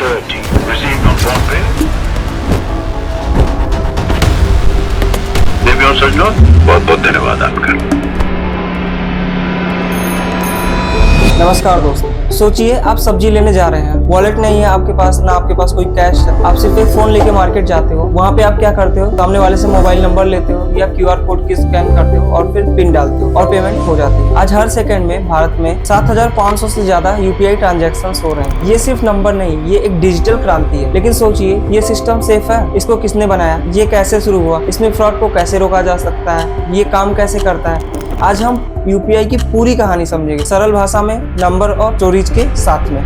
30 received on PhonePe. देवी और सजनों, बहुत बहुत धन्यवाद आपका। नमस्कार दोस्तों, सोचिए आप सब्जी लेने जा रहे हैं, वॉलेट नहीं है आपके पास, ना आपके पास कोई कैश है, आप सिर्फ एक फोन लेके मार्केट जाते हो। वहाँ पे आप क्या करते हो, सामने वाले से मोबाइल नंबर लेते हो या QR कोड की स्कैन करते हो और फिर पिन डालते हो और पेमेंट हो जाती है। आज हर सेकंड में भारत में 7,500 से ज्यादा UPI ट्रांजैक्शंस हो रहे हैं। ये सिर्फ नंबर नहीं, ये एक डिजिटल क्रांति है। लेकिन सोचिए, ये सिस्टम सेफ है? इसको किसने बनाया? ये कैसे शुरू हुआ? इसमें फ्रॉड को कैसे रोका जा सकता है? ये काम कैसे करता है? आज हम UPI की पूरी कहानी समझेंगे, सरल भाषा में, नंबर और स्टोरीज के साथ में।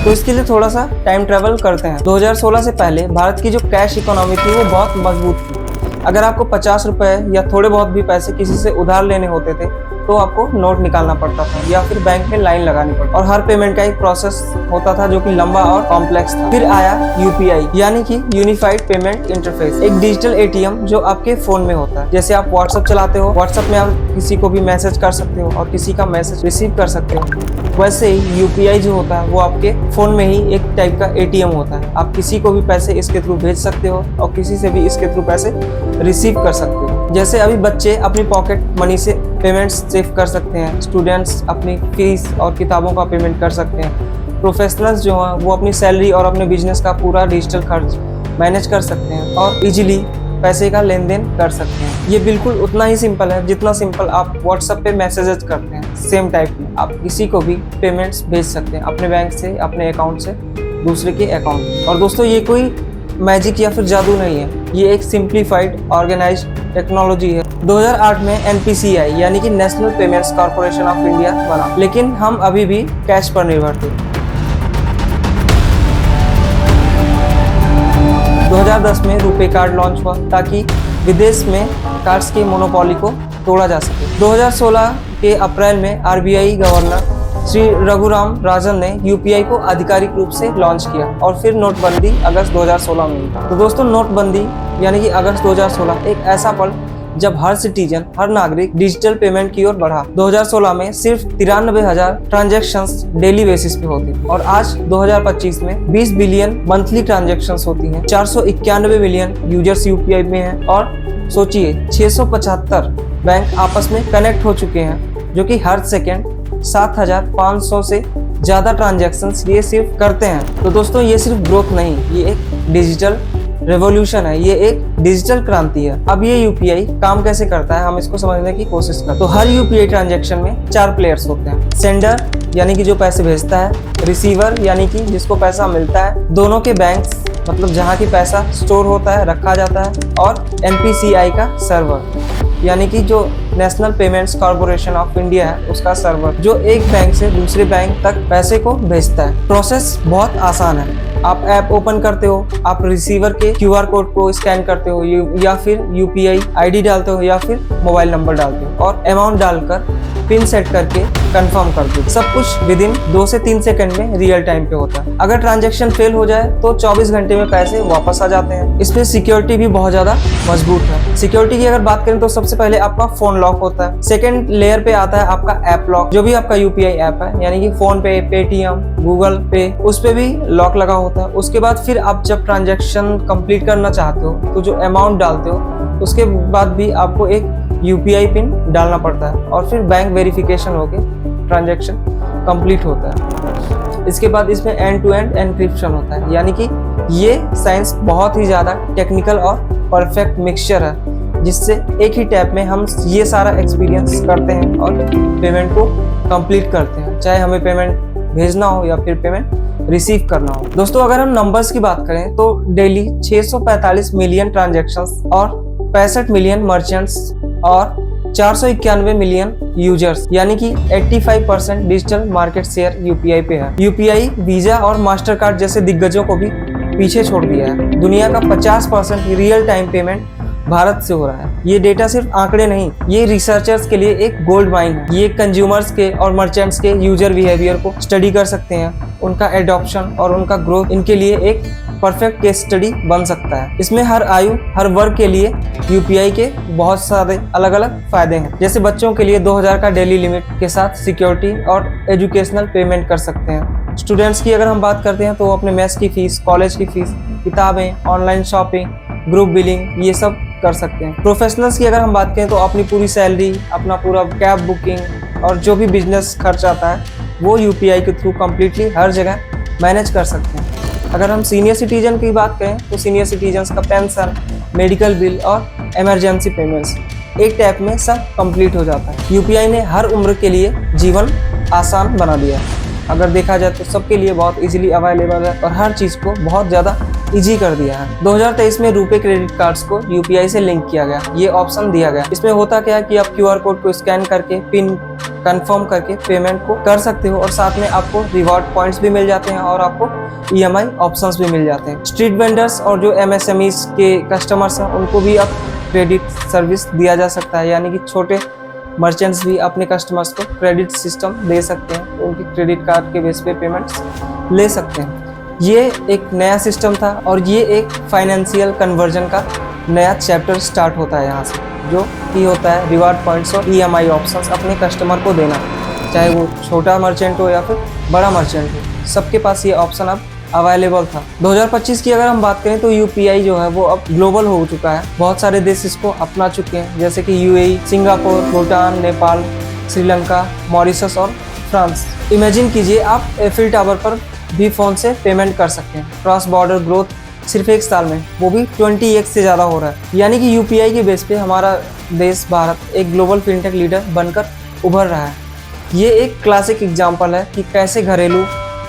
तो इसके लिए थोड़ा सा टाइम ट्रेवल करते हैं। 2016 से पहले भारत की जो कैश इकोनॉमी थी वो बहुत मजबूत थी। अगर आपको 50 रुपए या थोड़े बहुत भी पैसे किसी से उधार लेने होते थे तो आपको नोट निकालना पड़ता था या फिर बैंक में लाइन लगानी पड़ती, और हर पेमेंट का एक प्रोसेस होता था जो कि लंबा और कॉम्प्लेक्स था। फिर आया UPI यानी कि यूनिफाइड पेमेंट इंटरफेस, एक डिजिटल ATM जो आपके फोन में होता है। जैसे आप WhatsApp चलाते हो, WhatsApp में आप किसी को भी मैसेज कर सकते हो और किसी का मैसेज रिसीव कर सकते हो। वैसे ही UPI जो होता है वो आपके फोन में ही एक टाइप का ATM होता है। आप किसी को भी पैसे इसके थ्रू भेज सकते हो और किसी से भी इसके थ्रू पैसे रिसीव कर सकते हो। जैसे अभी बच्चे अपनी पॉकेट मनी से पेमेंट्स सेव कर सकते हैं, स्टूडेंट्स अपनी फीस और किताबों का पेमेंट कर सकते हैं, प्रोफेशनल्स जो हैं वो अपनी सैलरी और अपने बिजनेस का पूरा डिजिटल खर्च मैनेज कर सकते हैं और इजीली पैसे का लेन देन कर सकते हैं। ये बिल्कुल उतना ही सिंपल है जितना सिंपल आप WhatsApp पे मैसेजेस करते हैं। सेम टाइप में आप किसी को भी पेमेंट्स भेज सकते हैं अपने बैंक से, अपने अकाउंट से दूसरे के अकाउंट में। और दोस्तों, ये कोई मैजिक या फिर जादू नहीं है, ये एक सिंप्लीफाइड ऑर्गेनाइज्ड टेक्नोलॉजी है। 2008 में NPCI यानी कि national payments corporation of India बना, लेकिन हम अभी भी कैश पर निर्भर थे। 2010 में रुपे कार्ड लॉन्च हुआ ताकि विदेश में कार्ड्स के मोनोपोली को तोड़ा जा सके। 2016 के अप्रैल में RBI गवर्नर श्री रघुराम राजन ने UPI को आधिकारिक रूप से लॉन्च किया और फिर नोटबंदी अगस्त 2016 में हुई। तो दोस्तों, नोटबंदी यानी कि अगस्त 2016 एक ऐसा पल जब हर सिटीजन, हर नागरिक डिजिटल पेमेंट की ओर बढ़ा। 2016 में सिर्फ 93,000 ट्रांजैक्शंस डेली बेसिस पे होती और आज 2025 में 20 बिलियन मंथली ट्रांजैक्शंस होती हैं। 491 मिलियन यूजर्स UPI में हैं और सोचिए 675 बैंक आपस में कनेक्ट हो चुके हैं, जो कि हर सेकेंड 7,500 से ज्यादा ट्रांजैक्शंस ये सिर्फ करते हैं। तो दोस्तों, ये सिर्फ ग्रोथ नहीं, ये एक डिजिटल रेवोल्यूशन है, ये एक डिजिटल क्रांति है। अब ये UPI काम कैसे करता है, हम इसको समझने की कोशिश करते हैं। तो हर UPI ट्रांजैक्शन में 4 प्लेयर्स होते हैं। सेंडर यानी कि जो पैसे भेजता है, रिसीवर यानी कि जिसको पैसा मिलता है, दोनों के बैंक्स मतलब जहाँ की पैसा स्टोर होता है, रखा जाता है, और NPCI का सर्वर यानी कि जो national payments corporation of India है उसका सर्वर, जो एक बैंक से दूसरे बैंक तक पैसे को भेजता है। प्रोसेस बहुत आसान है। आप ऐप ओपन करते हो, आप रिसीवर के QR कोड को स्कैन करते हो या फिर UPI ID डालते हो या फिर मोबाइल नंबर डालते हो और अमाउंट डालकर पिन सेट करके कंफर्म कर दो। सब कुछ विद इन 2 से 3 सेकंड में रियल टाइम पे होता है। अगर ट्रांजैक्शन फेल हो जाए तो 24 घंटे में पैसे वापस आ जाते हैं। इसमें सिक्योरिटी भी बहुत ज्यादा मजबूत है। सिक्योरिटी की अगर बात करें तो सबसे पहले आपका फोन लॉक होता है। सेकंड लेयर पे आता है आपका ऐप लॉक, जो भी आपका UPI ऐप है यानी कि फोन पे, पेटीएम, गूगल पे, उस पे भी लॉक लगा होता है। उसके बाद फिर आप जब ट्रांजैक्शन कंप्लीट करना चाहते हो तो जो अमाउंट डालते हो उसके बाद भी आपको एक UPI पिन डालना पड़ता है और फिर बैंक वेरिफिकेशन होके ट्रांजैक्शन कंप्लीट होता है। इसके बाद इसमें एंड टू एंड एनक्रिप्शन होता है, यानी कि ये साइंस बहुत ही ज़्यादा टेक्निकल और परफेक्ट मिक्सचर है, जिससे एक ही टैप में हम ये सारा एक्सपीरियंस करते हैं और पेमेंट को कंप्लीट करते हैं, चाहे हमें पेमेंट भेजना हो या फिर पेमेंट रिसीव करना हो। दोस्तों, अगर हम नंबर्स की बात करें तो डेली 645 मिलियन ट्रांजैक्शंस और 65 मिलियन मर्चेंट्स और 491 मिलियन यूजर्स यानी कि 85% डिजिटल मार्केट शेयर UPI पे है। UPI वीजा और मास्टर कार्ड जैसे दिग्गजों को भी पीछे छोड़ दिया है। दुनिया का 50% रियल टाइम पेमेंट भारत से हो रहा है। ये डेटा सिर्फ आंकड़े नहीं, ये रिसर्चर्स के लिए एक गोल्ड माइन है। ये कंज्यूमर्स के और मर्चेंट्स के यूजर बिहेवियर को स्टडी कर सकते हैं, उनका एडॉप्शन और उनका ग्रोथ इनके लिए एक परफेक्ट केस स्टडी बन सकता है। इसमें हर आयु, हर वर्ग के लिए UPI के बहुत सारे अलग अलग फायदे हैं। जैसे बच्चों के लिए 2000 का डेली लिमिट के साथ सिक्योरिटी और एजुकेशनल पेमेंट कर सकते हैं। स्टूडेंट्स की अगर हम बात करते हैं तो वो अपने मेस की फ़ीस, कॉलेज की फ़ीस, किताबें, ऑनलाइन शॉपिंग, ग्रुप बिलिंग ये सब कर सकते हैं। प्रोफेशनल्स की अगर हम बात करें तो अपनी पूरी सैलरी, अपना पूरा कैब बुकिंग और जो भी बिजनेस खर्च आता है वो यूपीआई के थ्रू कम्प्लीटली हर जगह मैनेज कर सकते हैं। अगर हम सीनियर सिटीजन की बात करें तो सीनियर सिटीजन्स का पेंशन, मेडिकल बिल और इमरजेंसी पेमेंट्स एक टैप में सब कंप्लीट हो जाता है। यूपीआई ने हर उम्र के लिए जीवन आसान बना दिया है। अगर देखा जाए तो सबके लिए बहुत इजीली अवेलेबल है और हर चीज़ को बहुत ज़्यादा इजी कर दिया है। 2023 में रुपे क्रेडिट कार्ड्स को यूपीआई से लिंक किया गया, ये ऑप्शन दिया गया। इसमें होता क्या है कि आप क्यूआर कोड को स्कैन करके पिन कंफर्म करके पेमेंट को कर सकते हो और साथ में आपको रिवॉर्ड पॉइंट्स भी मिल जाते हैं और आपको ईएमआई ऑप्शंस भी मिल जाते हैं। स्ट्रीट वेंडर्स और जो एमएसएमईज के कस्टमर्स हैं उनको भी अब क्रेडिट सर्विस दिया जा सकता है, यानी कि छोटे मर्चेंट्स भी अपने कस्टमर्स को क्रेडिट सिस्टम दे सकते हैं, उनकी क्रेडिट कार्ड के बेस पे पेमेंट्स ले सकते हैं। ये एक नया सिस्टम था और ये एक फाइनेंशियल कन्वर्जन का नया चैप्टर स्टार्ट होता है यहाँ से, जो कि होता है रिवार्ड पॉइंट्स और ईएमआई ऑप्शंस अपने कस्टमर को देना, चाहे वो छोटा मर्चेंट हो या फिर बड़ा मर्चेंट हो, सबके पास ये ऑप्शन अब अवेलेबल था। 2025 की अगर हम बात करें तो यूपीआई जो है वो अब ग्लोबल हो चुका है। बहुत सारे देश इसको अपना चुके हैं, जैसे कि UAE, Singapore, Bhutan, Nepal, Sri Lanka, Mauritius और फ्रांस। इमेजिन कीजिए आप एफिल टावर पर भी फ़ोन से पेमेंट कर सकते हैं। क्रॉस बॉर्डर ग्रोथ सिर्फ एक साल में वो भी 20x से ज़्यादा हो रहा है, यानी कि यूपीआई के बेस पे हमारा देश भारत एक ग्लोबल फिनटेक लीडर बनकर उभर रहा है। ये एक क्लासिक एग्जाम्पल है कि कैसे घरेलू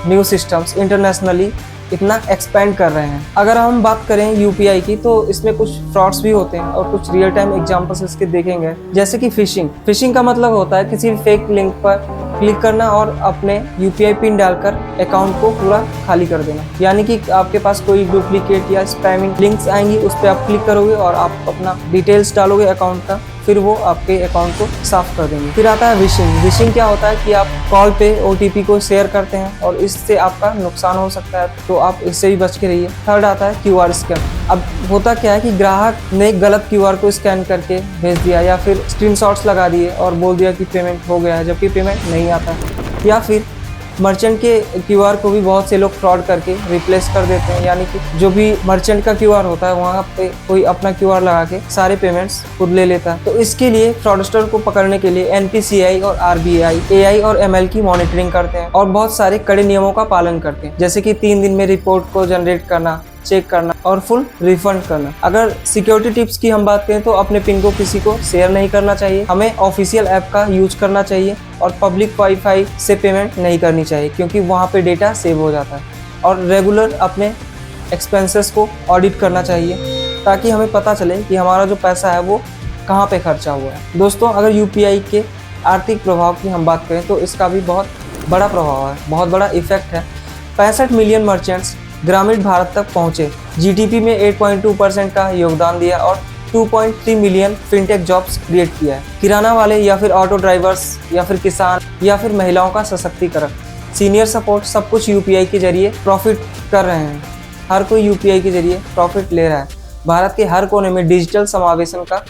न्यू सिस्टम्स इंटरनेशनली इतना एक्सपेंड कर रहे हैं। अगर हम बात करें यूपीआई की तो इसमें कुछ फ्रॉड्स भी होते हैं और कुछ रियल टाइम एग्जांपल्स इसके देखेंगे, जैसे कि फिशिंग का मतलब होता है किसी फेक लिंक पर क्लिक करना और अपने यूपीआई पिन डालकर अकाउंट को पूरा खाली कर देना, यानी कि आपके पास कोई डुप्लीकेट या स्पैमिंग लिंक्स आएंगी, उस पर आप क्लिक करोगे और आप अपना डिटेल्स डालोगे अकाउंट का, फिर वो आपके अकाउंट को साफ कर देंगे। फिर आता है विशिंग क्या होता है कि आप कॉल पे ओटीपी को शेयर करते हैं और इससे आपका नुकसान हो सकता है, तो आप इससे भी बच के रहिए। थर्ड आता है क्यूआर स्कैन। अब होता क्या है कि ग्राहक ने गलत क्यूआर को स्कैन करके भेज दिया या फिर स्क्रीनशॉट्स लगा दिए और बोल दिया कि पेमेंट हो गया है, जबकि पेमेंट नहीं आता, या फिर मर्चेंट के क्यूआर को भी बहुत से लोग फ्रॉड करके रिप्लेस कर देते हैं, यानी कि जो भी मर्चेंट का क्यूआर होता है वहाँ पे कोई अपना क्यूआर लगा के सारे पेमेंट्स खुद ले लेता है। तो इसके लिए फ्रॉडस्टर को पकड़ने के लिए एनपीसीआई और आरबीआई एआई और एमएल की मॉनिटरिंग करते हैं और बहुत सारे कड़े नियमों का पालन करते हैं, जैसे कि 3 दिन में रिपोर्ट को जनरेट करना, चेक करना और फुल रिफंड करना। अगर सिक्योरिटी टिप्स की हम बात करें तो अपने पिन को किसी को शेयर नहीं करना चाहिए, हमें ऑफिशियल ऐप का यूज करना चाहिए और पब्लिक वाईफाई से पेमेंट नहीं करनी चाहिए क्योंकि वहाँ पे डेटा सेव हो जाता है, और रेगुलर अपने एक्सपेंसेस को ऑडिट करना चाहिए ताकि हमें पता चले कि हमारा जो पैसा है वो कहाँ पे खर्चा हुआ है। दोस्तों, अगर यूपीआई के आर्थिक प्रभाव की हम बात करें तो इसका भी बहुत बड़ा प्रभाव है, बहुत बड़ा इफेक्ट है। 65 मिलियन मर्चेंट्स ग्रामीण भारत तक पहुंचे, जीडीपी में 8.2% का योगदान दिया और 2.3 मिलियन फिनटेक जॉब्स क्रिएट किया है। किराना वाले या फिर ऑटो ड्राइवर्स या फिर किसान या फिर महिलाओं का सशक्तिकरण, सीनियर सपोर्ट, सब कुछ यूपीआई के जरिए प्रॉफिट कर रहे हैं। हर कोई यूपीआई के जरिए प्रॉफिट ले रहा है। भारत के हर कोने में डिजिटल समावेशन का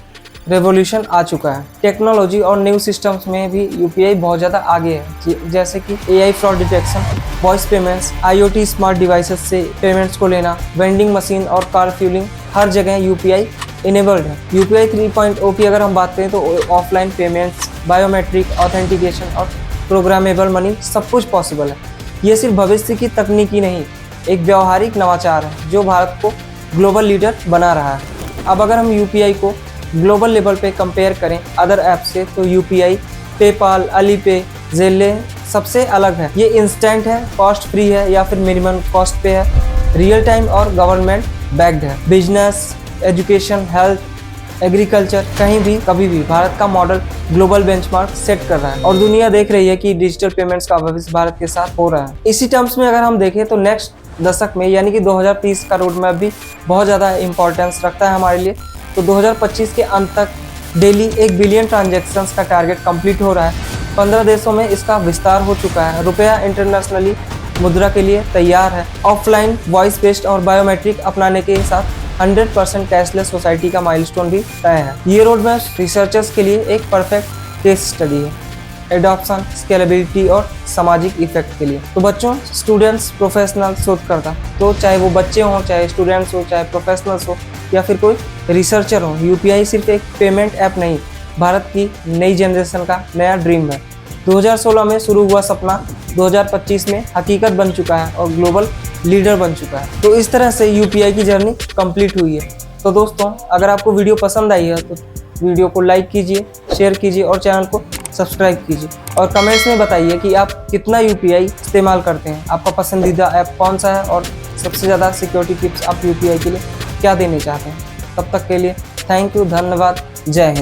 रेवोल्यूशन आ चुका है। टेक्नोलॉजी और न्यू सिस्टम्स में भी यूपीआई बहुत ज़्यादा आगे है, जैसे कि AI fraud detection, voice payments, IoT smart devices से पेमेंट्स को लेना, वेंडिंग मशीन और कार फ्यूलिंग, हर जगह यूपीआई इनेबल्ड है। यूपीआई 3.0 की अगर हम बात करें तो ऑफलाइन पेमेंट्स, बायोमेट्रिक ऑथेंटिकेशन और प्रोग्रामेबल मनी सब कुछ पॉसिबल है। ये सिर्फ भविष्य की तकनीकी नहीं, एक व्यावहारिक नवाचार है जो भारत को ग्लोबल लीडर बना रहा है। अब अगर हम यूपीआई को ग्लोबल लेवल पे कंपेयर करें अदर ऐप से तो यूपीआई, पेपाल, अलीपे, ज़ेले सबसे अलग है। ये इंस्टेंट है, कॉस्ट फ्री है या फिर मिनिमम कॉस्ट पे है, रियल टाइम और गवर्नमेंट बैक्ड है। बिजनेस, एजुकेशन, हेल्थ, एग्रीकल्चर, कहीं भी कभी भी भारत का मॉडल ग्लोबल बेंचमार्क सेट कर रहा है और दुनिया देख रही है कि डिजिटल पेमेंट्स का भविष्य भारत के साथ हो रहा है। इसी टर्म्स में अगर हम देखें तो नेक्स्ट दशक में यानी कि 2030 का रोड मैप भी बहुत ज़्यादा इंपॉर्टेंस रखता है हमारे लिए। तो 2025 के अंत तक डेली 1 बिलियन ट्रांजैक्शंस का टारगेट कंप्लीट हो रहा है। 15 देशों में इसका विस्तार हो चुका है। रुपया इंटरनेशनली मुद्रा के लिए तैयार है। ऑफलाइन, वॉइस बेस्ड और बायोमेट्रिक अपनाने के साथ 100% कैशलेस सोसाइटी का माइलस्टोन भी तय है। ये रोड मैप रिसर्चर्स के लिए एक परफेक्ट केस स्टडी है। एडॉप्शन, स्केलेबिलिटी और सामाजिक इफेक्ट के लिए। तो बच्चों, स्टूडेंट्स, प्रोफेशनल, शोधकर्ता, तो चाहे वो बच्चे हों, चाहे स्टूडेंट्स हो, चाहे प्रोफेशनल्स हो या फिर कोई रिसर्चर हो, यूपीआई सिर्फ एक पेमेंट ऐप नहीं, भारत की नई जनरेशन का नया ड्रीम है। 2016 में शुरू हुआ सपना 2025 में हकीकत बन चुका है और ग्लोबल लीडर बन चुका है। तो इस तरह से यूपीआई की जर्नी कंप्लीट हुई है। तो दोस्तों, अगर आपको वीडियो पसंद आई है तो वीडियो को लाइक कीजिए, शेयर कीजिए और चैनल को सब्सक्राइब कीजिए और कमेंट्स में बताइए कि आप कितना यूपीआई इस्तेमाल करते हैं, आपका पसंदीदा ऐप कौन सा है और सबसे ज़्यादा सिक्योरिटी टिप्स आप यूपीआई के लिए क्या देने चाहते हैं। तब तक के लिए थैंक यू, धन्यवाद, जय हिंद।